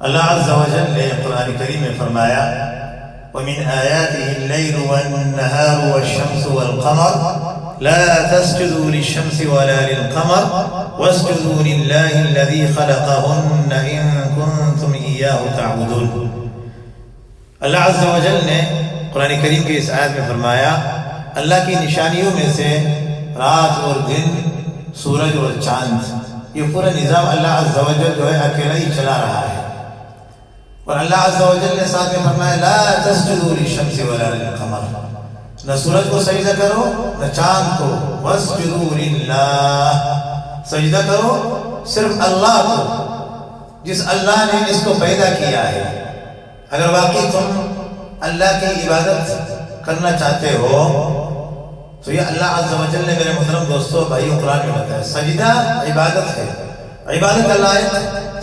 اللہ عز و جل نے قرآن کریم میں فرمایا وَمِنْ آيَاتِهِ اللَّيْلُ وَالنَّهَارُ وَالشَّمْسُ وَالْقَمَرُ لَا تَسْجُدُوا لِلشَّمْسِ وَلَا لِلْقَمَرِ وَاسْجُدُوا لِلَّهِ الَّذِي خَلَقَهُنَّ إِن كُنتُمْ إِيَّاهُ تَعْبُدُونَ۔ اللہ عز و جل نے قرآن کریم کے اس آیت میں فرمایا اللہ کی نشانیوں میں سے رات اور دن، سورج اور چاند، یہ پورا نظام اللہ عز و جل جو ہے اکیلا ہی چلا رہا ہے۔ اور اللہ عز و جل نے ساتھ میں فرمایا لا تسجدوا للشمس ولا للقمر، نہ سورج کو سجدہ کرو نہ چاند کو، واسجدوا للہ، سجدہ کرو صرف اللہ کو جس اللہ نے اس کو پیدا کیا ہے۔ اگر واقعی تم اللہ کی عبادت کرنا چاہتے ہو تو یہ اللہ عز و جل نے میرے محترم دوستو بھائیو قرآن میں بتایا سجدہ عبادت ہے، عبادت کا لائق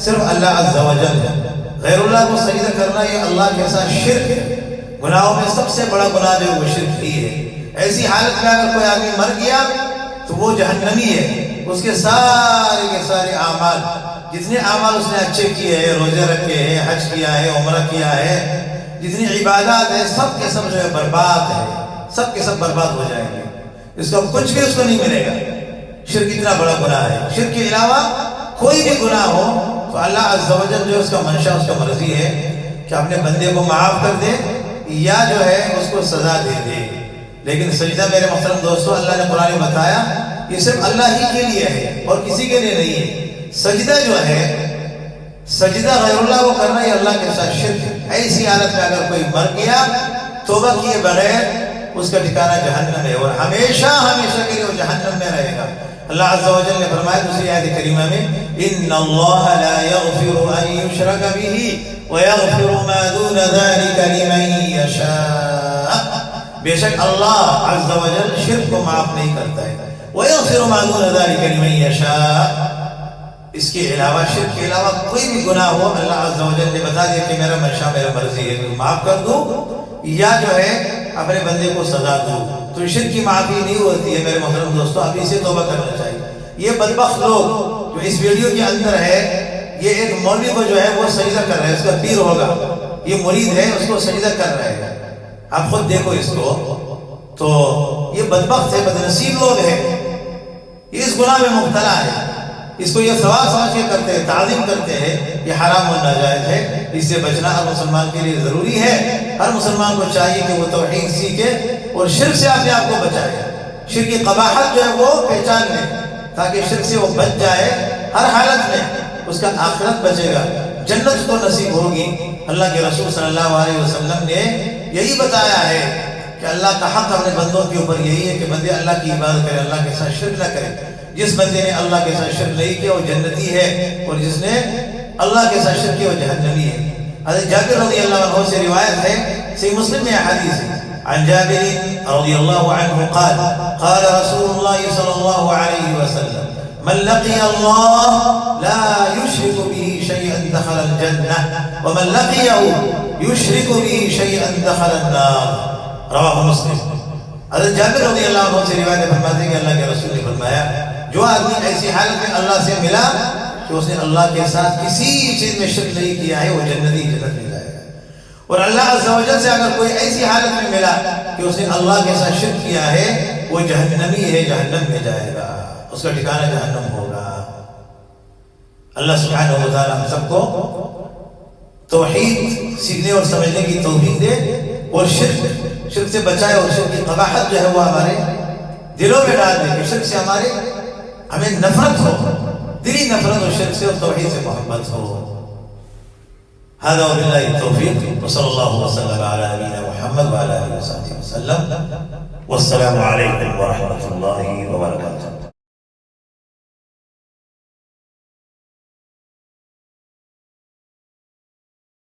صرف اللہ عز و جل ہے۔ غیر اللہ کو سجدہ کرنا یہ اللہ کے ساتھ شرک ہے، گناہوں میں سب سے بڑا گناہ جو وہ شرک ہی ہے۔ ایسی حالت میں اگر کوئی آدمی مر گیا تو وہ جہنمی ہے، اس کے سارے اعمال، جتنے اعمال اس نے اچھے کیے ہیں، روزے رکھے ہیں، حج کیا ہے، عمرہ کیا ہے، جتنی عبادات ہیں سب کے سب جو ہے برباد ہے، سب کے سب برباد ہو جائیں گے، اس کا کچھ بھی اس کو نہیں ملے گا۔ شرک اتنا بڑا گناہ ہے۔ شرک کے علاوہ کوئی بھی گناہ ہو تو اللہ عز و جل جو اس کا منشا، اس کا مرضی ہے کہ اپنے بندے کو معاف کر دے یا جو ہے اس کو سزا دے دے۔ لیکن سجدہ میرے محترم دوستو اللہ نے قرآن میں بتایا یہ صرف اللہ ہی کے لیے ہے اور کسی کے لیے نہیں ہے۔ سجدہ جو ہے، سجدہ غیر اللہ کو کرنا یہ اللہ کے ساتھ شرک ہے۔ ایسی حالت میں اگر کوئی مر گیا توبہ کیے بغیر اس کا ٹھکانہ جہنم ہے اور ہمیشہ کے لیے وہ جہنم میں رہے گا۔ اللہ عز و جل نے فرمایا دوسری آیت کریمہ میں ان اللہ لا یغفر ان یشرک به ویغفر ما دون ذلك لمن یشاء، بے شک اللہ عز و جل شرک کو معاف نہیں کرتا ہے، ویغفر ما دون ذلك لمن یشاء، اس کے علاوہ شرک کے علاوہ کوئی بھی گناہ ہو اللہ عز و جل نے بتا دیا کہ میرا منشا، میرا مرضی ہے کہ معاف کر دو یا جو ہے اپنے بندے کو سزا دو۔ تو شرک کی معافی نہیں ہوتی ہے میرے محترم دوستو، ابھی سے توبہ کرنا چاہیے۔ یہ بدبخت لوگ جو اس ویڈیو کے اندر ہے، یہ ایک مولوی کو جو ہے وہ سجدہ کر رہا ہے، اس کا پیر ہوگا، یہ مرید ہے، اس کو سجدہ کر رہا ہے، آپ خود دیکھو اس کو، تو یہ بدبخت ہے، بدنصیب لوگ ہیں، یہ اس گناہ میں مبتلا ہے، اس کو یہ ثواب سمجھ کے کرتے ہیں، تعظیم کرتے ہیں، یہ حرام اور ناجائز ہے۔ اس سے بچنا ہر مسلمان کے لیے ضروری ہے۔ ہر مسلمان کو چاہیے کہ وہ توحید سیکھے اور شرک سے اپنے آپ کو بچائے، شرک کی قباحت جو ہے وہ پہچان لے تاکہ شرک سے وہ بچ جائے۔ ہر حالت میں اس کا آخرت بچے گا، جنت کو نصیب ہوگی۔ اللہ کے رسول صلی اللہ علیہ وسلم نے یہی بتایا ہے کہ اللہ کا حق اپنے بندوں کے اوپر یہی ہے کہ بندے اللہ کی عبادت کرے، اللہ کے ساتھ شرک نہ کرے۔ جس بندے نے اللہ کے ساتھ شرک نہیں کیا وہ جنتی ہے اور جس نے اللہ کے ساتھ شرک کیا وہ جہنمی ہے۔ حضرت جابر رضی اللہ عنہ سے روایت ہے، صحیح مسلم میں حدیث ہے، عن جابر رضی اللہ عنہ قال قال رسول اللہ صلی اللہ علیہ وسلم من لقي الله لا يشرك به شيئا دخل الجنة ومن لقيه يشرك به شيئا دخل النار، رواه مسلم۔ حضرت جابر رضی اللہ عنہ سے روایت فرماتے ہیں کہ اللہ کے رسول نے فرمایا جو آدمی ایسی حالت میں اللہ سے ملا کہ اس نے اللہ کے ساتھ کسی چیز میں شرک نہیں کیا ہے وہ جنت میں جائے گا، اور اللہ عز و جل سے اگر کوئی ایسی حالت میں ملا کہ اس نے اللہ کے ساتھ شرک کیا ہے وہ جہنمی ہے، جہنم میں جائے گا، اس کا ٹھکانہ جہنم ہوگا۔ اللہ سبحانہ و تعالی ہم سب کو توحید سیکھنے اور سمجھنے کی توفیق دے اور شرک سے بچائے اور شرک کی قباحت جو ہے وہ ہمارے دلوں میں ڈال دے کہ شرک سے ہمیں نفرت ہو، دلی نفرت اور شرک سے اور توحید سے محبت ہو۔ هذا وبالله التوفيق وصلى الله وسلم على نبينا محمد وعلى اله وصحبه وسلم، والسلام عليكم ورحمة الله وبركاته۔